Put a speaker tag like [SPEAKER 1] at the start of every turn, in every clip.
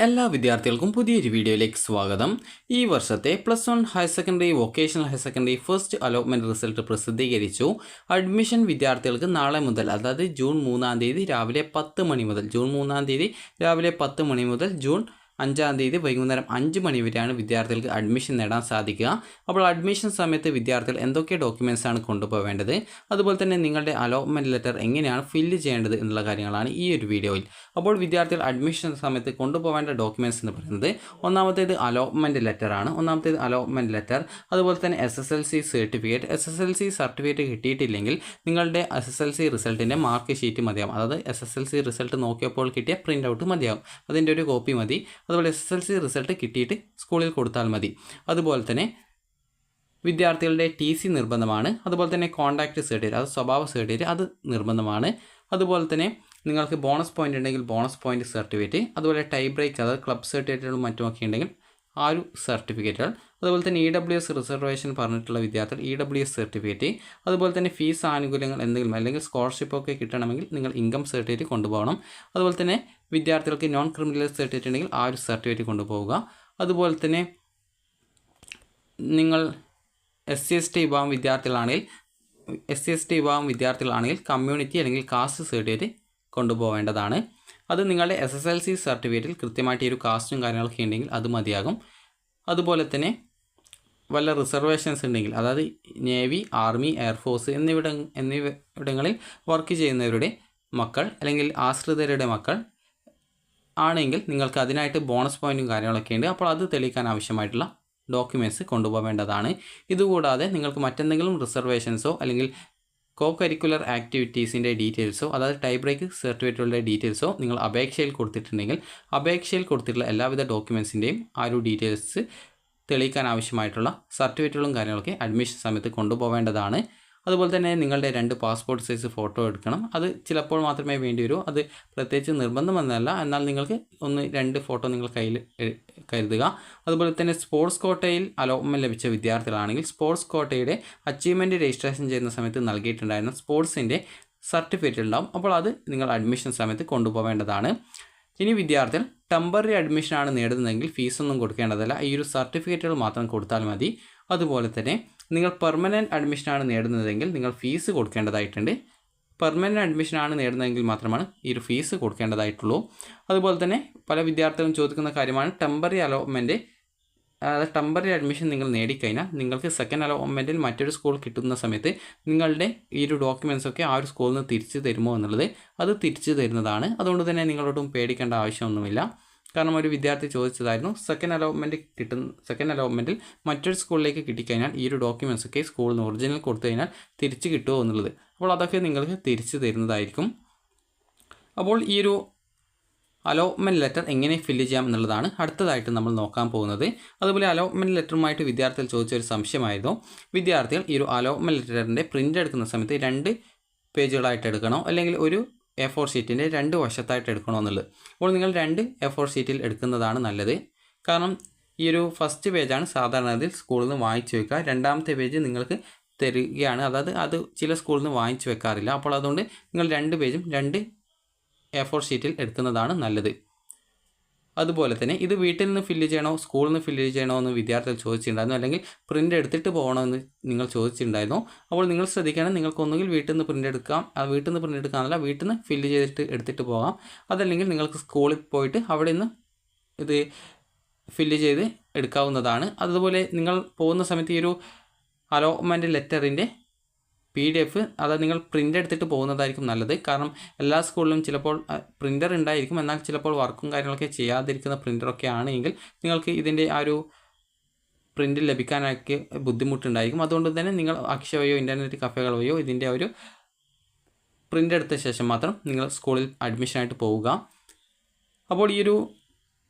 [SPEAKER 1] എല്ലാ വിദ്യാർത്ഥികൾക്കും പുതിയൊരു വീഡിയോയിലേക്ക് സ്വാഗതം. ഈ വർഷത്തെ +1 higher secondary, vocational higher secondary first allotment result പ്രസിദ്ധീകരിച്ചു. അഡ്മിഷൻ വിദ്യാർത്ഥികൾക്ക് നാളെ മുതൽ, അതായത് ജൂൺ 3-ാം തീയതി രാവിലെ 10 മണി മുതൽ ജൂൺ 5-ാം തീയതി വൈകുന്നേരം 5 മണി വരെയാണ് വിദ്യാർത്ഥികൾക്ക് അഡ്മിഷൻ നേടാൻ സാധിക്കുക. അപ്പോൾ അഡ്മിഷൻ സമയത്ത് വിദ്യാർത്ഥികൾ എന്തൊക്കെ ഡോക്യുമെൻറ്റ്സാണ് കൊണ്ടുപോവേണ്ടത്, അതുപോലെ തന്നെ നിങ്ങളുടെ അലോട്ട്മെൻറ്റ് ലെറ്റർ എങ്ങനെയാണ് ഫില്ല് ചെയ്യേണ്ടത് എന്നുള്ള കാര്യങ്ങളാണ് ഈ ഒരു വീഡിയോയിൽ. അപ്പോൾ വിദ്യാർത്ഥികൾ അഡ്മിഷൻ സമയത്ത് കൊണ്ടുപോകേണ്ട ഡോക്യുമെൻറ്റ്സ് എന്ന് പറയുന്നത് ഒന്നാമത്തേത് അലോട്ട്മെൻറ്റ് ലെറ്ററാണ്. അലോട്ട്മെൻറ്റ് ലെറ്റർ, അതുപോലെ തന്നെ SSLC സർട്ടിഫിക്കറ്റ്. SSLC സർട്ടിഫിക്കറ്റ് കിട്ടിയിട്ടില്ലെങ്കിൽ നിങ്ങളുടെ SSLC റിസൾട്ടിൻ്റെ മാർക്ക് ഷീറ്റ് മതിയാവും. അതായത് SSLC റിസൾട്ട് നോക്കിയപ്പോൾ കിട്ടിയ പ്രിൻ്റ് ഔട്ട് മതിയാവും, അതിൻ്റെ ഒരു കോപ്പി മതി. അതുപോലെ SSLC റിസൾട്ട് കിട്ടിയിട്ട് സ്കൂളിൽ കൊടുത്താൽ മതി. അതുപോലെ തന്നെ വിദ്യാർത്ഥികളുടെ TC നിർബന്ധമാണ്. അതുപോലെ തന്നെ കോൺടാക്റ്റ് സർട്ടിഫിക്കറ്റ്, അത് സ്വഭാവ സർട്ടിഫിക്കറ്റ്, അത് നിർബന്ധമാണ്. അതുപോലെ തന്നെ നിങ്ങൾക്ക് ബോണസ് പോയിൻ്റ് ഉണ്ടെങ്കിൽ ബോണസ് പോയിൻ്റ് സർട്ടിഫിക്കറ്റ്, അതുപോലെ ടൈ ബ്രേക്ക്, അതായത് ക്ലബ് സർട്ടിഫിക്കറ്റുകളും മറ്റുമൊക്കെ ഉണ്ടെങ്കിൽ ആ ഒരു സർട്ടിഫിക്കറ്റുകൾ. അതുപോലെ തന്നെ EWS റിസർവേഷൻ പറഞ്ഞിട്ടുള്ള വിദ്യാർത്ഥികൾ EWS സർട്ടിഫിക്കറ്റ്. അതുപോലെ തന്നെ ഫീസ് ആനുകൂല്യങ്ങൾ എന്തെങ്കിലും അല്ലെങ്കിൽ സ്കോളർഷിപ്പൊക്കെ കിട്ടണമെങ്കിൽ നിങ്ങൾ ഇൻകം സർട്ടിഫിക്കറ്റ് കൊണ്ടുപോകണം. അതുപോലെ തന്നെ വിദ്യാർത്ഥികൾക്ക് നോൺ ക്രിമിനൽ സർട്ടിഫിക്കറ്റ് ഉണ്ടെങ്കിൽ ആ ഒരു സർട്ടിഫിക്കറ്റ് കൊണ്ടുപോവുക. അതുപോലെ തന്നെ നിങ്ങൾ SC/ST വിഭാഗം വിദ്യാർത്ഥികളാണെങ്കിൽ കമ്മ്യൂണിറ്റി അല്ലെങ്കിൽ കാസ്റ്റ് സർട്ടിഫിക്കറ്റ് കൊണ്ടുപോകേണ്ടതാണ്. അത് നിങ്ങളുടെ SSLC സർട്ടിഫിക്കറ്റിൽ കൃത്യമായിട്ട് ഈ ഒരു കാസ്റ്റും കാര്യങ്ങളൊക്കെ ഉണ്ടെങ്കിൽ അത് മതിയാകും. അതുപോലെ തന്നെ വല്ല റിസർവേഷൻസ് ഉണ്ടെങ്കിൽ, അതായത് നേവി, ആർമി, എയർഫോഴ്സ് എന്നിവിടങ്ങളിൽ വർക്ക് ചെയ്യുന്നവരുടെ മക്കൾ അല്ലെങ്കിൽ ആശ്രിതരുടെ മക്കൾ ആണെങ്കിൽ നിങ്ങൾക്ക് അതിനായിട്ട് ബോണസ് പോയിൻറ്റും കാര്യങ്ങളൊക്കെ ഉണ്ട്. അപ്പോൾ അത് തെളിയിക്കാൻ ആവശ്യമായിട്ടുള്ള ഡോക്യുമെൻറ്റ്സ് കൊണ്ടുപോകേണ്ടതാണ്. ഇതുകൂടാതെ നിങ്ങൾക്ക് മറ്റെന്തെങ്കിലും റിസർവേഷൻസോ അല്ലെങ്കിൽ കരിക്കുലർ ആക്ടിവിറ്റീസിൻ്റെ ഡീറ്റെയിൽസോ, അതായത് ടൈ ബ്രേക്ക് സർട്ടിഫിക്കറ്റുകളുടെ ഡീറ്റെയിൽസോ നിങ്ങൾ അപേക്ഷയിൽ കൊടുത്തിട്ടുണ്ടെങ്കിൽ അപേക്ഷയിൽ കൊടുത്തിട്ടുള്ള എല്ലാവിധ ഡോക്യുമെൻറ്റ്സിൻ്റെയും ആ ഒരു ഡീറ്റെയിൽസ് തെളിയിക്കാൻ ആവശ്യമായിട്ടുള്ള സർട്ടിഫിക്കറ്റുകളും കാര്യങ്ങളൊക്കെ അഡ്മിഷൻ സമയത്ത് കൊണ്ടുപോകേണ്ടതാണ്. അതുപോലെ തന്നെ നിങ്ങളുടെ 2 പാസ്പോർട്ട് സൈസ് ഫോട്ടോ എടുക്കണം. അത് ചിലപ്പോൾ മാത്രമേ വേണ്ടി വരൂ, അത് പ്രത്യേകിച്ച് നിർബന്ധമൊന്നുമല്ല. എന്നാൽ നിങ്ങൾക്ക് 1-2 ഫോട്ടോ നിങ്ങൾ കയ്യിൽ കരുതുക. അതുപോലെ തന്നെ സ്പോർട്സ് കോട്ടയിൽ അലോട്ട്മെൻറ്റ് ലഭിച്ച വിദ്യാർത്ഥികളാണെങ്കിൽ സ്പോർട്സ് കോട്ടയുടെ അച്ചീവ്മെൻറ്റ് രജിസ്ട്രേഷൻ ചെയ്യുന്ന സമയത്ത് നൽകിയിട്ടുണ്ടായിരുന്ന സ്പോർട്സിൻ്റെ സർട്ടിഫിക്കറ്റ് ഉണ്ടാവും. അപ്പോൾ അത് നിങ്ങൾ അഡ്മിഷൻ സമയത്ത് കൊണ്ടുപോകേണ്ടതാണ്. ഇനി വിദ്യാർത്ഥികൾ ടെമ്പററി അഡ്മിഷനാണ് നേടുന്നതെങ്കിൽ ഫീസൊന്നും കൊടുക്കേണ്ടതല്ല, ഈ ഒരു സർട്ടിഫിക്കറ്റുകൾ മാത്രം കൊടുത്താൽ മതി. അതുപോലെ തന്നെ നിങ്ങൾ പെർമനൻറ്റ് അഡ്മിഷനാണ് നേടുന്നതെങ്കിൽ നിങ്ങൾ ഫീസ് കൊടുക്കേണ്ടതായിട്ടുണ്ട്. പെർമനൻറ്റ് അഡ്മിഷനാണ് നേടുന്നതെങ്കിൽ മാത്രമാണ് ഈ ഒരു ഫീസ് കൊടുക്കേണ്ടതായിട്ടുള്ളൂ. അതുപോലെ തന്നെ പല വിദ്യാർത്ഥികളും ചോദിക്കുന്ന കാര്യമാണ് ടെമ്പററി അഡ്മിഷൻ നിങ്ങൾ നേടിക്കഴിഞ്ഞാൽ നിങ്ങൾക്ക് സെക്കൻഡ് അലോട്ട്മെൻറ്റിൽ മറ്റൊരു സ്കൂൾ കിട്ടുന്ന സമയത്ത് നിങ്ങളുടെ ഈ ഒരു ഡോക്യുമെൻറ്റ്സൊക്കെ ആ ഒരു സ്കൂളിൽ നിന്ന് തിരിച്ചു തരുമോ എന്നുള്ളത്. അത് തിരിച്ചു തരുന്നതാണ്. അതുകൊണ്ട് തന്നെ നിങ്ങളോടും പേടിക്കേണ്ട ആവശ്യമൊന്നുമില്ല. കാരണം ഒരു വിദ്യാർത്ഥി ചോദിച്ചതായിരുന്നു, സെക്കൻഡ് അലോട്ട്മെൻറ്റിൽ മറ്റൊരു സ്കൂളിലേക്ക് കിട്ടിക്കഴിഞ്ഞാൽ ഈ ഒരു ഡോക്യുമെൻറ്റ്സൊക്കെ സ്കൂളിൽ നിന്ന് ഒറിജിനൽ കൊടുത്തു കഴിഞ്ഞാൽ തിരിച്ച് കിട്ടുമോ എന്നുള്ളത്. അപ്പോൾ അതൊക്കെ നിങ്ങൾക്ക് തിരിച്ചു തരുന്നതായിരിക്കും. അപ്പോൾ ഈ ഒരു അലോട്ട്മെൻറ്റ് ലെറ്റർ എങ്ങനെ ഫില്ല് ചെയ്യാം എന്നുള്ളതാണ് അടുത്തതായിട്ട് നമ്മൾ നോക്കാൻ പോകുന്നത്. അതുപോലെ അലോട്ട്മെൻറ്റ് ലെറ്ററുമായിട്ട് വിദ്യാർത്ഥികൾ ചോദിച്ചൊരു സംശയമായിരുന്നു, വിദ്യാർത്ഥികൾ ഈ ഒരു അലോട്ട്മെൻറ്റ് ലെറ്ററിൻ്റെ പ്രിൻ്റ് എടുക്കുന്ന സമയത്ത് 2 പേജുകളായിട്ട് എടുക്കണോ അല്ലെങ്കിൽ ഒരു A4 ഷീറ്റിൻ്റെ 2 വശത്തായിട്ട് എടുക്കണോ എന്നുള്ളത്. അപ്പോൾ നിങ്ങൾ 2 A4 ഷീറ്റിൽ എടുക്കുന്നതാണ് നല്ലത്. കാരണം ഈ ഒരു ഫസ്റ്റ് പേജാണ് സാധാരണ അതിൽ സ്കൂളിൽ നിന്ന് വാങ്ങിച്ചു വെക്കുക. 2ാമത്തെ പേജ് നിങ്ങൾക്ക് തരികയാണ്, അതായത് അത് ചില സ്കൂളിൽ നിന്ന് വാങ്ങിച്ചു വെക്കാറില്ല. അപ്പോൾ അതുകൊണ്ട് നിങ്ങൾ 2 പേജും 2 A4 ഷീറ്റിൽ എടുക്കുന്നതാണ് നല്ലത്. അതുപോലെ തന്നെ ഇത് വീട്ടിൽ നിന്ന് ഫില്ല് ചെയ്യണോ സ്കൂളിൽ നിന്ന് ഫില്ല് ചെയ്യണോ എന്ന് വിദ്യാർത്ഥികൾ ചോദിച്ചിട്ടുണ്ടായിരുന്നു, അല്ലെങ്കിൽ പ്രിൻ്റ് എടുത്തിട്ട് പോകണമെന്ന് നിങ്ങൾ ചോദിച്ചിട്ടുണ്ടായിരുന്നു. അപ്പോൾ നിങ്ങൾ ശ്രദ്ധിക്കണം, നിങ്ങൾക്ക് ഒന്നുകിൽ വീട്ടിൽ നിന്ന് പ്രിൻ്റ് എടുക്കാമെന്നല്ല, വീട്ടിൽ നിന്ന് ഫില്ല് ചെയ്തിട്ട് എടുത്തിട്ട് പോകാം. അതല്ലെങ്കിൽ നിങ്ങൾക്ക് സ്കൂളിൽ പോയിട്ട് അവിടെ നിന്ന് ഇത് ഫില്ല് ചെയ്ത് എടുക്കാവുന്നതാണ്. അതുപോലെ നിങ്ങൾ പോകുന്ന സമയത്ത് ഈ ഒരു അലോട്ട്മെൻറ്റ് ലെറ്ററിൻ്റെ PDF അതായത് നിങ്ങൾ പ്രിൻ്റ് എടുത്തിട്ട് പോകുന്നതായിരിക്കും നല്ലത്. കാരണം എല്ലാ സ്കൂളിലും ചിലപ്പോൾ പ്രിൻ്റർ ഉണ്ടായിരിക്കും, എന്നാൽ ചിലപ്പോൾ വർക്കും കാര്യങ്ങളൊക്കെ ചെയ്യാതിരിക്കുന്ന പ്രിൻ്ററൊക്കെ ആണെങ്കിൽ നിങ്ങൾക്ക് ഇതിൻ്റെ ആ ഒരു പ്രിൻ്റ് ലഭിക്കാനൊക്കെ ബുദ്ധിമുട്ടുണ്ടായിരിക്കും. അതുകൊണ്ട് തന്നെ നിങ്ങൾ അക്ഷയ വഴിയോ ഇൻ്റർനെറ്റ് കഫേകൾ വഴിയോ ഇതിൻ്റെ ഒരു പ്രിൻ്റ് എടുത്ത ശേഷം മാത്രം നിങ്ങൾ സ്കൂളിൽ അഡ്മിഷനായിട്ട് പോവുക. അപ്പോൾ ഈ ഒരു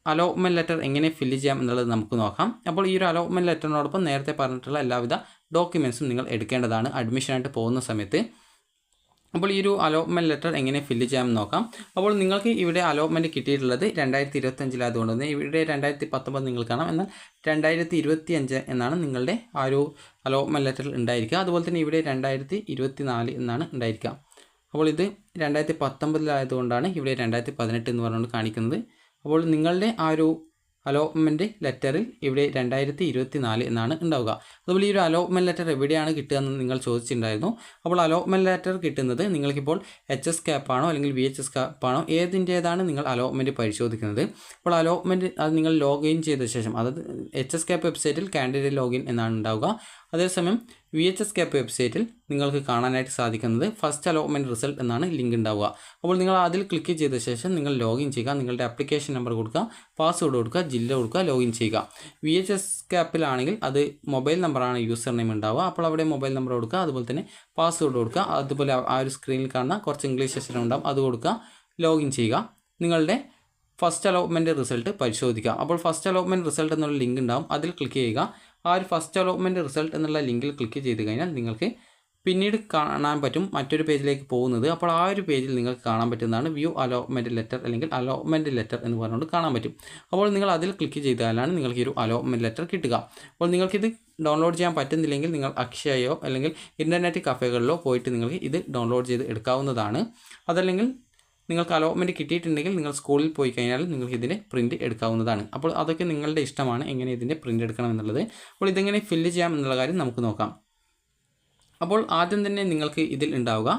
[SPEAKER 1] അലോട്ട്മെൻറ്റ് ലെറ്റർ എങ്ങനെ ഫില്ല് ചെയ്യാം എന്നുള്ളത് നമുക്ക് നോക്കാം. അപ്പോൾ ഈ ഒരു അലോട്ട്മെൻറ്റ് ലെറ്ററിനോടൊപ്പം നേരത്തെ പറഞ്ഞിട്ടുള്ള എല്ലാവിധ ഡോക്യുമെൻറ്റ്സും നിങ്ങൾ എടുക്കേണ്ടതാണ് അഡ്മിഷനായിട്ട് പോകുന്ന സമയത്ത്. അപ്പോൾ ഈ ഒരു അലോട്ട്മെൻറ്റ് ലെറ്റർ എങ്ങനെ ഫില്ല് ചെയ്യാമെന്ന് നോക്കാം. അപ്പോൾ നിങ്ങൾക്ക് ഇവിടെ അലോട്ട്മെൻറ്റ് കിട്ടിയിട്ടുള്ളത് 2025 തന്നെ ഇവിടെ 2019 നിങ്ങൾ കാണാം, എന്നാൽ 2025 എന്നാണ് നിങ്ങളുടെ ആ ഒരു അലോട്ട്മെൻറ്റ് ലെറ്ററിൽ ഉണ്ടായിരിക്കുക. അതുപോലെ തന്നെ ഇവിടെ 2024 എന്നാണ് ഉണ്ടായിരിക്കുക. അപ്പോൾ ഇത് 2019 ഇവിടെ 2018 എന്ന് പറഞ്ഞുകൊണ്ട് കാണിക്കുന്നത്. അപ്പോൾ നിങ്ങളുടെ ആ ഒരു അലോട്ട്മെൻറ്റ് ലെറ്ററിൽ ഇവിടെ 2024 എന്നാണ് ഉണ്ടാവുക. അതുപോലെ ഈ ഒരു അലോട്ട്മെൻറ്റ് ലെറ്റർ എവിടെയാണ് കിട്ടുക എന്ന് നിങ്ങൾ ചോദിച്ചിട്ടുണ്ടായിരുന്നു. അപ്പോൾ അലോട്ട്മെൻറ്റ് ലെറ്റർ കിട്ടുന്നത് നിങ്ങൾക്കിപ്പോൾ HS ക്യാപ്പാണോ അല്ലെങ്കിൽ VHS ക്യാപ്പാണോ ഏതിൻ്റേതാണ് നിങ്ങൾ അലോട്ട്മെൻറ്റ് പരിശോധിക്കുന്നത്. അപ്പോൾ അലോട്ട്മെൻറ്റ് അത് നിങ്ങൾ ലോഗിൻ ചെയ്ത ശേഷം, അതായത് HS ക്യാപ്പ് വെബ്സൈറ്റിൽ കാൻഡിഡേറ്റ് ലോഗിൻ എന്നാണ് ഉണ്ടാവുക. അതേസമയം VHS ക്യാപ്പ് വെബ്സൈറ്റിൽ നിങ്ങൾക്ക് കാണാനായിട്ട് സാധിക്കുന്നത് ഫസ്റ്റ് അലോട്ട്മെൻറ്റ് റിസൾട്ട് എന്നാണ് ലിങ്ക് ഉണ്ടാവുക. അപ്പോൾ നിങ്ങൾ അതിൽ ക്ലിക്ക് ചെയ്ത ശേഷം നിങ്ങൾ ലോഗിൻ ചെയ്യുക, നിങ്ങളുടെ ആപ്ലിക്കേഷൻ നമ്പർ കൊടുക്കുക, പാസ്വേഡ് കൊടുക്കുക, ജില്ല കൊടുക്കുക, ലോഗിൻ ചെയ്യുക. VHS ക്യാപ്പിലാണെങ്കിൽ അത് മൊബൈൽ നമ്പറാണ് യൂസർ നെയിം ഉണ്ടാവുക. അപ്പോൾ അവിടെ മൊബൈൽ നമ്പർ കൊടുക്കുക, അതുപോലെ തന്നെ പാസ്വേഡ് കൊടുക്കുക, അതുപോലെ ആ ഒരു സ്ക്രീനിൽ കാണുന്ന കുറച്ച് ഇംഗ്ലീഷ് അക്ഷരം ഉണ്ടാവും അത് കൊടുക്കുക, ലോഗിൻ ചെയ്യുക. നിങ്ങളുടെ ഫസ്റ്റ് അലോട്ട്മെൻറ്റ് റിസൾട്ട് പരിശോധിക്കുക. അപ്പോൾ ഫസ്റ്റ് അലോട്ട്മെൻറ്റ് റിസൾട്ട് എന്നുള്ള ലിങ്ക് ഉണ്ടാവും, അതിൽ ക്ലിക്ക് ചെയ്യുക. ആ ഒരു ഫസ്റ്റ് അലോട്ട്മെൻറ്റ് റിസൾട്ട് എന്നുള്ള ലിങ്കിൽ ക്ലിക്ക് ചെയ്ത് കഴിഞ്ഞാൽ നിങ്ങൾക്ക് പിന്നീട് കാണാൻ പറ്റും മറ്റൊരു പേജിലേക്ക് പോകുന്നത്. അപ്പോൾ ആ ഒരു പേജിൽ നിങ്ങൾക്ക് കാണാൻ പറ്റുന്നതാണ് വ്യൂ അലോട്ട്മെൻറ്റ് ലെറ്റർ അല്ലെങ്കിൽ അലോട്ട്മെൻറ്റ് ലെറ്റർ എന്ന് പറഞ്ഞുകൊണ്ട് കാണാൻ പറ്റും. അപ്പോൾ നിങ്ങൾ അതിൽ ക്ലിക്ക് ചെയ്താലാണ് നിങ്ങൾക്ക് ഈ ഒരു അലോട്ട്മെൻറ്റ് ലെറ്റർ കിട്ടുക. അപ്പോൾ നിങ്ങൾക്കിത് ഡൗൺലോഡ് ചെയ്യാൻ പറ്റുന്നില്ലെങ്കിൽ നിങ്ങൾ അക്ഷയയോ അല്ലെങ്കിൽ ഇൻ്റർനെറ്റ് കഫേകളിലോ പോയിട്ട് നിങ്ങൾക്ക് ഇത് ഡൗൺലോഡ് ചെയ്ത് എടുക്കാവുന്നതാണ്. അതല്ലെങ്കിൽ നിങ്ങൾക്ക് അലോട്ട്മെൻറ്റ് കിട്ടിയിട്ടുണ്ടെങ്കിൽ നിങ്ങൾ സ്കൂളിൽ പോയി കഴിഞ്ഞാൽ നിങ്ങൾക്ക് ഇതിൻ്റെ പ്രിൻറ്റ് എടുക്കാവുന്നതാണ്. അപ്പോൾ അതൊക്കെ നിങ്ങളുടെ ഇഷ്ടമാണ് എങ്ങനെ ഇതിൻ്റെ പ്രിൻറ്റ് എടുക്കണം എന്നുള്ളത്. അപ്പോൾ ഇതെങ്ങനെ ഫില്ല് ചെയ്യാം എന്നുള്ള കാര്യം നമുക്ക് നോക്കാം. അപ്പോൾ ആദ്യം തന്നെ നിങ്ങൾക്ക് ഇതിൽ ഉണ്ടാവുക,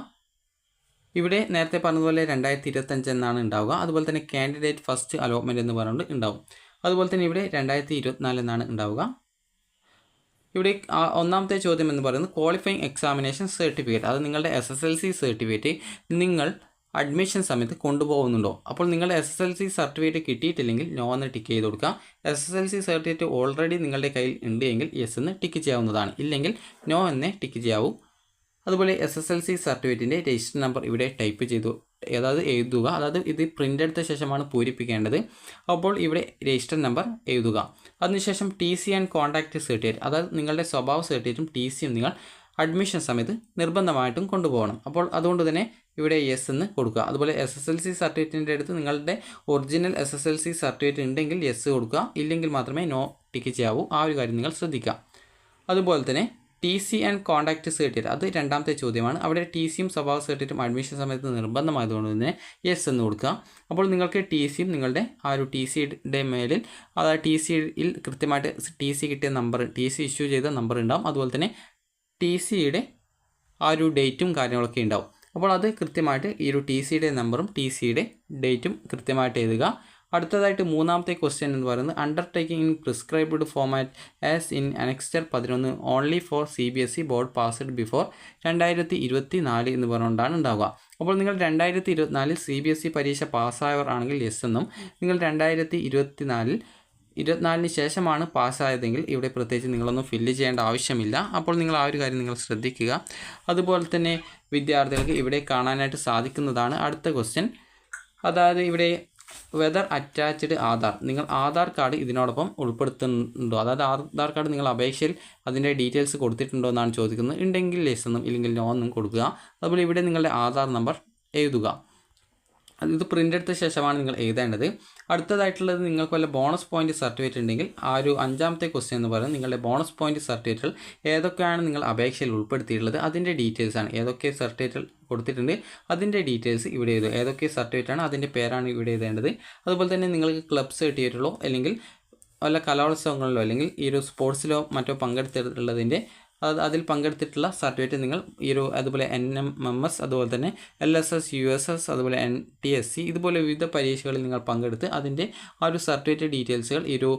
[SPEAKER 1] ഇവിടെ നേരത്തെ പറഞ്ഞതുപോലെ 2025 എന്നാണ് ഉണ്ടാവുക. അതുപോലെ തന്നെ കാൻഡിഡേറ്റ് ഫസ്റ്റ് അലോട്ട്മെൻറ്റ് എന്ന് പറഞ്ഞുകൊണ്ട് ഉണ്ടാവും. അതുപോലെ തന്നെ ഇവിടെ 2024 എന്നാണ് ഉണ്ടാവുക. ഇവിടെ ഒന്നാമത്തെ ചോദ്യം എന്ന് പറയുന്നത് ക്വാളിഫയിങ് എക്സാമിനേഷൻ സർട്ടിഫിക്കറ്റ്, അത് നിങ്ങളുടെ SSLC സർട്ടിഫിക്കറ്റ് നിങ്ങൾ അഡ്മിഷൻ സമയത്ത് കൊണ്ടുപോകുന്നുണ്ടോ. അപ്പോൾ നിങ്ങളുടെ SSLC സർട്ടിഫിക്കറ്റ് കിട്ടിയിട്ടില്ലെങ്കിൽ നോ എന്ന് ടിക്ക് ചെയ്ത് കൊടുക്കുക. SSLC സർട്ടിഫിക്കറ്റ് ഓൾറെഡി നിങ്ങളുടെ കയ്യിൽ ഉണ്ട് എങ്കിൽ യെസ് എന്ന് ടിക്ക് ചെയ്യാവുന്നതാണ്, ഇല്ലെങ്കിൽ നോ എന്നേ ടിക്ക് ചെയ്യാവൂ. അതുപോലെ SSLC സർട്ടിഫിക്കറ്റിൻ്റെ രജിസ്റ്റർ നമ്പർ ഇവിടെ ടൈപ്പ് ചെയ്തു, അതായത് എഴുതുക. അതായത് ഇത് പ്രിൻ്റ് എടുത്ത ശേഷമാണ് പൂരിപ്പിക്കേണ്ടത്. അപ്പോൾ ഇവിടെ രജിസ്റ്റർ നമ്പർ എഴുതുക. അതിനുശേഷം TC ആൻഡ് കോൺടാക്റ്റ് സർട്ടിഫിക്കറ്റ്, അതായത് നിങ്ങളുടെ സ്വഭാവ സർട്ടിഫിക്കറ്റും TCയും നിങ്ങൾ അഡ്മിഷൻ സമയത്ത് നിർബന്ധമായിട്ടും കൊണ്ടുപോകണം. അപ്പോൾ അതുകൊണ്ട് തന്നെ ഇവിടെ യെസ് എന്ന് കൊടുക്കുക. അതുപോലെ SSLC സർട്ടിഫിക്കറ്റിൻ്റെ അടുത്ത് നിങ്ങളുടെ ഒറിജിനൽ SSLC സർട്ടിഫിക്കറ്റ് ഉണ്ടെങ്കിൽ യെസ് കൊടുക്കുക, ഇല്ലെങ്കിൽ മാത്രമേ നോ ടിക്ക് ചെയ്യാവൂ. ആ ഒരു കാര്യം നിങ്ങൾ ശ്രദ്ധിക്കുക. അതുപോലെ തന്നെ TC ആൻഡ് കോൺടാക്റ്റ് സർട്ടിഫിക്കറ്റ്, അത് രണ്ടാമത്തെ ചോദ്യമാണ്. അവിടെ TCയും സ്വഭാവ സർട്ടിഫിക്കറ്റും അഡ്മിഷൻ സമയത്ത് നിർബന്ധമായതുകൊണ്ട് തന്നെ യെസ് എന്ന് കൊടുക്കുക. അപ്പോൾ നിങ്ങൾക്ക് TCയും നിങ്ങളുടെ ആ ഒരു TCയുടെ മേലിൽ, അതായത് TCയിൽ കൃത്യമായിട്ട് TC കിട്ടിയ നമ്പർ, TC ഇഷ്യൂ ചെയ്ത നമ്പർ ഉണ്ടാവും. അതുപോലെ തന്നെ TCയുടെ ആ ഒരു ഡേറ്റും കാര്യങ്ങളൊക്കെ ഉണ്ടാവും. അപ്പോൾ അത് കൃത്യമായിട്ട് ഈ ഒരു TCയുടെ നമ്പറും TCയുടെ ഡേറ്റും കൃത്യമായിട്ട് എഴുതുക. അടുത്തതായിട്ട് മൂന്നാമത്തെ ക്വസ്റ്റ്യൻ എന്ന് പറയുന്നത് undertaking in prescribed format as in annexure 11 only for CBSE board passed before 2024 എന്ന് പറഞ്ഞുകൊണ്ടാണ് ഉണ്ടാവുക. അപ്പോൾ നിങ്ങൾ 2024 CBSE പരീക്ഷ പാസ്സായവർ ആണെങ്കിൽ യെസ് എന്നും, നിങ്ങൾ 2024 ശേഷമാണ് പാസ്സായതെങ്കിൽ ഇവിടെ പ്രത്യേകിച്ച് നിങ്ങളൊന്നും ഫില്ല് ചെയ്യേണ്ട ആവശ്യമില്ല. അപ്പോൾ നിങ്ങൾ ആ ഒരു കാര്യം നിങ്ങൾ ശ്രദ്ധിക്കുക. അതുപോലെ തന്നെ വിദ്യാർത്ഥികൾക്ക് ഇവിടെ കാണാനായിട്ട് സാധിക്കുന്നതാണ് അടുത്ത ക്വസ്റ്റ്യൻ. അതായത് ഇവിടെ വെദർ അറ്റാച്ച്ഡ് ആധാർ, നിങ്ങൾ ആധാർ കാർഡ് ഇതിനോടൊപ്പം ഉൾപ്പെടുത്തുന്നുണ്ടോ, അതായത് ആധാർ കാർഡ് നിങ്ങൾ അപേക്ഷയിൽ അതിൻ്റെ ഡീറ്റെയിൽസ് കൊടുത്തിട്ടുണ്ടോ എന്നാണ് ചോദിക്കുന്നത്. ഉണ്ടെങ്കിൽ യെസ് എന്നും ഇല്ലെങ്കിൽ നോ എന്നും കൊടുക്കുക. അതുപോലെ ഇവിടെ നിങ്ങളുടെ ആധാർ നമ്പർ എഴുതുക. ഇത് പ്രിൻ്റ് എടുത്ത ശേഷമാണ് നിങ്ങൾ എഴുതേണ്ടത്. അടുത്തതായിട്ടുള്ളത് നിങ്ങൾക്ക് വല്ല ബോണസ് പോയിൻ്റ് സർട്ടിഫിക്കറ്റ് ഉണ്ടെങ്കിൽ ആ ഒരു അഞ്ചാമത്തെ ക്വസ്റ്റ്യൻ എന്ന് പറയുന്നത് നിങ്ങളുടെ ബോണസ് പോയിൻ്റ് സർട്ടിഫിക്കറ്റുകൾ ഏതൊക്കെയാണ് നിങ്ങൾ അപേക്ഷയിൽ ഉൾപ്പെടുത്തിയിട്ടുള്ളത് അതിൻ്റെ ഡീറ്റെയിൽസാണ്. ഏതൊക്കെ സർട്ടിഫിക്കറ്റുകൾ കൊടുത്തിട്ടുണ്ട് അതിൻ്റെ ഡീറ്റെയിൽസ് ഇവിടെ എഴുതുക. ഏതൊക്കെ സർട്ടിഫിക്കറ്റാണ് അതിൻ്റെ പേരാണ് ഇവിടെ എഴുതേണ്ടത്. അതുപോലെ തന്നെ നിങ്ങൾക്ക് ക്ലബ് സർട്ടിഫിക്കറ്റുകളോ അല്ലെങ്കിൽ വല്ല കലോത്സവങ്ങളിലോ അല്ലെങ്കിൽ ഈ ഒരു സ്പോർട്സിലോ മറ്റോ പങ്കെടുത്തിട്ടുള്ളതിൻ്റെ അതിൽ പങ്കെടുത്തിട്ടുള്ള സർട്ടിഫിക്കറ്റ് നിങ്ങൾ ഈ ഒരു അതുപോലെ NMMS അതുപോലെ തന്നെ LSS USS അതുപോലെ NTSC ഇതുപോലെ വിവിധ പരീക്ഷകളിൽ നിങ്ങൾ പങ്കെടുത്ത് അതിൻ്റെ ആ ഒരു സർട്ടിഫിക്കറ്റ് ഡീറ്റെയിൽസുകൾ ഈ ഒരു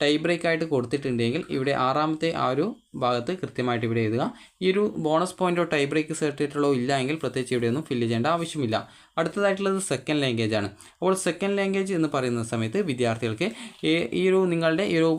[SPEAKER 1] ടൈ ബ്രേക്ക് ആയിട്ട് കൊടുത്തിട്ടുണ്ടെങ്കിൽ ഇവിടെ ആറാമത്തെ ആ ഒരു ഭാഗത്ത് കൃത്യമായിട്ട് ഇവിടെ എഴുതുക. ഈ ഒരു ബോണസ് പോയിൻ്റോ ടൈ ബ്രേക്ക് സർട്ടിഫിക്കറ്റുകളോ ഇല്ല എങ്കിൽ പ്രത്യേകിച്ച് ഇവിടെയൊന്നും ഫില്ല് ചെയ്യേണ്ട ആവശ്യമില്ല. അടുത്തതായിട്ടുള്ളത് സെക്കൻഡ് ലാംഗ്വേജ് ആണ്. അപ്പോൾ സെക്കൻഡ് ലാംഗ്വേജ് എന്ന് പറയുന്ന സമയത്ത് വിദ്യാർത്ഥികൾക്ക് ഈ ഒരു നിങ്ങളുടെ ഈ ഒരു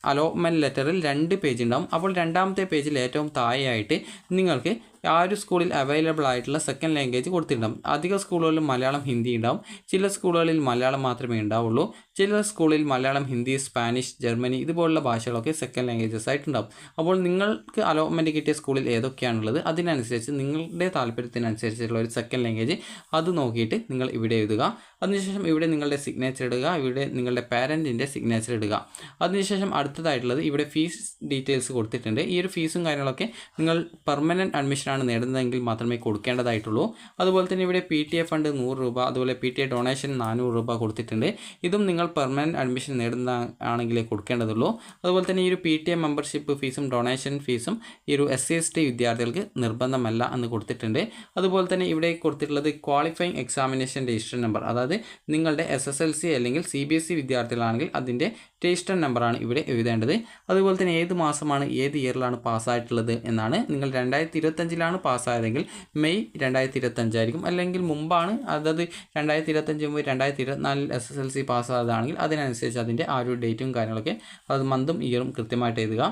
[SPEAKER 1] അലോട്ട്മെൻറ്റ് ലെറ്ററിൽ 2 പേജ് ഉണ്ടാവും. അപ്പോൾ രണ്ടാമത്തെ പേജിൽ ഏറ്റവും താഴെയായിട്ട് നിങ്ങൾക്ക് ആ ഒരു സ്കൂളിൽ അവൈലബിൾ ആയിട്ടുള്ള സെക്കൻഡ് ലാംഗ്വേജ് കൊടുത്തിട്ടുണ്ടാവും. അധിക സ്കൂളുകളിൽ മലയാളം ഹിന്ദി ഉണ്ടാവും, ചില സ്കൂളുകളിൽ മലയാളം മാത്രമേ ഉണ്ടാവുള്ളൂ, ചില സ്കൂളിൽ മലയാളം ഹിന്ദി സ്പാനിഷ് ജർമ്മനി ഇതുപോലുള്ള ഭാഷകളൊക്കെ സെക്കൻഡ് ലാംഗ്വേജസ് ആയിട്ടുണ്ടാവും. അപ്പോൾ നിങ്ങൾക്ക് അലോട്ട്മെൻറ്റ് കിട്ടിയ സ്കൂളിൽ ഏതൊക്കെയാണുള്ളത് അതിനനുസരിച്ച് നിങ്ങളുടെ താല്പര്യത്തിനനുസരിച്ചുള്ള ഒരു സെക്കൻഡ് ലാംഗ്വേജ് അത് നോക്കിയിട്ട് നിങ്ങൾ ഇവിടെ എഴുതുക. അതിനുശേഷം ഇവിടെ നിങ്ങളുടെ സിഗ്നേച്ചർ ഇടുക, ഇവിടെ നിങ്ങളുടെ പാരൻറ്റിൻ്റെ സിഗ്നേച്ചർ ഇടുക. അതിനുശേഷം അടുത്തതായിട്ടുള്ളത് ഇവിടെ ഫീസ് ഡീറ്റെയിൽസ് കൊടുത്തിട്ടുണ്ട്. ഈ ഒരു ഫീസും കാര്യങ്ങളൊക്കെ നിങ്ങൾ പെർമനൻറ്റ് അഡ്മിഷനാണ് നേടുന്നതെങ്കിൽ മാത്രമേ കൊടുക്കേണ്ടതായിട്ടുള്ളൂ. അതുപോലെ തന്നെ ഇവിടെ PTA ഫണ്ട് 100 രൂപ, അതുപോലെ PTA ഡൊണേഷൻ 400 രൂപ കൊടുത്തിട്ടുണ്ട്. ഇതും നിങ്ങൾ നിങ്ങൾ പെർമനൻറ്റ് അഡ്മിഷൻ നേടുന്ന ആണെങ്കിലേ കൊടുക്കേണ്ടതുള്ളൂ. അതുപോലെ തന്നെ ഈ ഒരു PTA മെമ്പർഷിപ്പ് ഫീസും ഡൊണേഷൻ ഫീസും ഈ ഒരു SC/ST വിദ്യാർത്ഥികൾക്ക് നിർബന്ധമല്ല എന്ന് കൊടുത്തിട്ടുണ്ട്. അതുപോലെ തന്നെ ഇവിടെ കൊടുത്തിട്ടുള്ളത് ക്വാളിഫയിങ് എക്സാമിനേഷൻ രജിസ്റ്റർ നമ്പർ, അതായത് നിങ്ങളുടെ SSLC അല്ലെങ്കിൽ CBSE വിദ്യാർത്ഥികളാണെങ്കിൽ അതിൻ്റെ രജിസ്റ്റർ നമ്പറാണ് ഇവിടെ എഴുതേണ്ടത്. അതുപോലെ തന്നെ ഏത് മാസമാണ് ഏത് ഇയറിലാണ് പാസ്സായിട്ടുള്ളത് എന്നാണ്. നിങ്ങൾ 2025 പാസ്സായതെങ്കിൽ മെയ് 2025 ആയിരിക്കും. അല്ലെങ്കിൽ മുമ്പാണ്, അതായത് 2025 മുമ്പ് 2024 SSLC പാസ്സായതാണെങ്കിൽ അതിനനുസരിച്ച് അതിൻ്റെ ആ ഒരു ഡേറ്റും കാര്യങ്ങളൊക്കെ, അത് മന്തും ഇയറും കൃത്യമായിട്ട് എഴുതുക.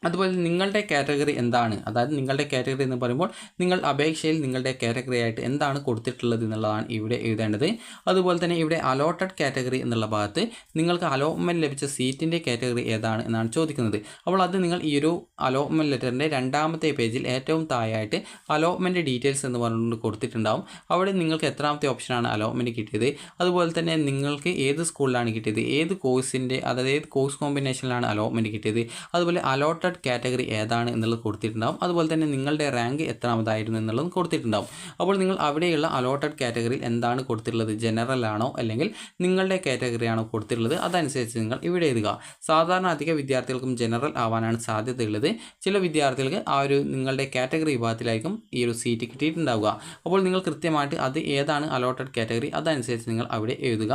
[SPEAKER 1] അതുപോലെ നിങ്ങളുടെ കാറ്റഗറി എന്താണ്, അതായത് നിങ്ങളുടെ കാറ്റഗറി എന്ന് പറയുമ്പോൾ നിങ്ങൾ അപേക്ഷയിൽ നിങ്ങളുടെ കാറ്റഗറി ആയിട്ട് എന്താണ് കൊടുത്തിട്ടുള്ളത് എന്നുള്ളതാണ് ഇവിടെ എഴുതേണ്ടത്. അതുപോലെ തന്നെ ഇവിടെ അലോട്ടഡ് കാറ്റഗറി എന്നുള്ള ഭാഗത്ത് നിങ്ങൾക്ക് അലോട്ട്മെൻറ്റ് ലഭിച്ച സീറ്റിൻ്റെ കാറ്റഗറി ഏതാണ് എന്നാണ് ചോദിക്കുന്നത്. അപ്പോൾ അത് നിങ്ങൾ ഈ ഒരു അലോട്ട്മെൻറ്റ് ലെറ്ററിൻ്റെ രണ്ടാമത്തെ പേജിൽ ഏറ്റവും താഴെയായിട്ട് അലോട്ട്മെൻറ്റ് ഡീറ്റെയിൽസ് എന്ന് പറഞ്ഞുകൊണ്ട് കൊടുത്തിട്ടുണ്ടാവും. അവിടെ നിങ്ങൾക്ക് എത്രാമത്തെ ഓപ്ഷനാണ് അലോട്ട്മെൻറ്റ് കിട്ടിയത്, അതുപോലെ തന്നെ നിങ്ങൾക്ക് ഏത് സ്കൂളിലാണ് കിട്ടിയത്, ഏത് കോഴ്സിൻ്റെ, അതായത് ഏത് കോഴ്സ് കോമ്പിനേഷനിലാണ് അലോട്ട്മെൻറ്റ് കിട്ടിയത്, അതുപോലെ അലോട്ടഡ് കാറ്റഗറി ഏതാണ് എന്നുള്ളത് കൊടുത്തിട്ടുണ്ടാവും. അതുപോലെ തന്നെ നിങ്ങളുടെ റാങ്ക് എത്രാമതായിരുന്നു എന്നുള്ളത് കൊടുത്തിട്ടുണ്ടാവും. അപ്പോൾ നിങ്ങൾ അവിടെയുള്ള അലോട്ടഡ് കാറ്റഗറിയിൽ എന്താണ് കൊടുത്തിട്ടുള്ളത്, ജനറൽ ആണോ അല്ലെങ്കിൽ നിങ്ങളുടെ കാറ്റഗറി ആണോ കൊടുത്തിട്ടുള്ളത്, അതനുസരിച്ച് നിങ്ങൾ ഇവിടെ എഴുതുക. സാധാരണ അധിക വിദ്യാർത്ഥികൾക്കും ജനറൽ ആവാനാണ് സാധ്യതയുള്ളത്. ചില വിദ്യാർത്ഥികൾക്ക് ആ ഒരു നിങ്ങളുടെ കാറ്റഗറി വിഭാഗത്തിലായിരിക്കും ഈ ഒരു സീറ്റ് കിട്ടിയിട്ടുണ്ടാവുക. അപ്പോൾ നിങ്ങൾ കൃത്യമായിട്ട് അത് ഏതാണ് അലോട്ടഡ് കാറ്റഗറി അതനുസരിച്ച് നിങ്ങൾ അവിടെ എഴുതുക.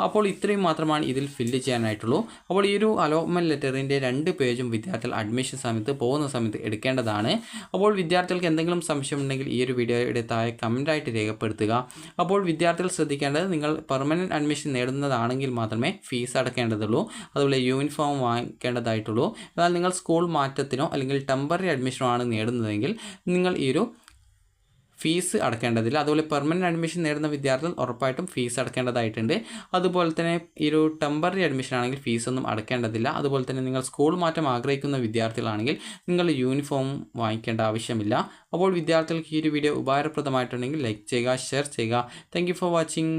[SPEAKER 1] അപ്പോൾ ഇത്രയും മാത്രമാണ് ഇതിൽ ഫില്ല് ചെയ്യാനായിട്ടുള്ളൂ. അപ്പോൾ ഈ ഒരു അലോട്ട്മെൻറ്റ് ലെറ്ററിൻ്റെ 2 പേജും വിദ്യാർത്ഥികൾ അഡ്മിഷൻ സമയത്ത് പോകുന്ന സമയത്ത് എടുക്കേണ്ടതാണ്. അപ്പോൾ വിദ്യാർത്ഥികൾക്ക് എന്തെങ്കിലും സംശയം ഉണ്ടെങ്കിൽ ഈ ഒരു വീഡിയോയുടെ താഴെ കമൻറ്റായിട്ട് രേഖപ്പെടുത്തുക. അപ്പോൾ വിദ്യാർത്ഥികൾ ശ്രദ്ധിക്കേണ്ടത്, നിങ്ങൾ പെർമനൻറ്റ് അഡ്മിഷൻ നേടുന്നതാണെങ്കിൽ മാത്രമേ ഫീസ് അടക്കേണ്ടതുള്ളൂ, അതുപോലെ യൂണിഫോം വാങ്ങിക്കേണ്ടതായിട്ടുള്ളൂ. എന്നാൽ നിങ്ങൾ സ്കൂൾ മാറ്റത്തിനോ അല്ലെങ്കിൽ ടെമ്പററി അഡ്മിഷനോ ആണ് നേടുന്നതെങ്കിൽ നിങ്ങൾ ഈ ഒരു ഫീസ് അടക്കേണ്ടതില്ല. അതുപോലെ പെർമനൻറ്റ് അഡ്മിഷൻ നേടുന്ന വിദ്യാർത്ഥികൾ ഉറപ്പായിട്ടും ഫീസ് അടക്കേണ്ടതായിട്ടുണ്ട്. അതുപോലെ തന്നെ ഈ ഒരു ടെമ്പററി അഡ്മിഷൻ ആണെങ്കിൽ ഫീസൊന്നും അടക്കേണ്ടതില്ല. അതുപോലെ തന്നെ നിങ്ങൾ സ്കൂൾ മാറ്റം ആഗ്രഹിക്കുന്ന വിദ്യാർത്ഥികളാണെങ്കിൽ നിങ്ങൾ യൂണിഫോം വാങ്ങിക്കേണ്ട ആവശ്യമില്ല. അപ്പോൾ വിദ്യാർത്ഥികൾക്ക് ഈ ഒരു വീഡിയോ ഉപകാരപ്രദമായിട്ടുണ്ടെങ്കിൽ ലൈക്ക് ചെയ്യുക, ഷെയർ ചെയ്യുക. Thank you for watching.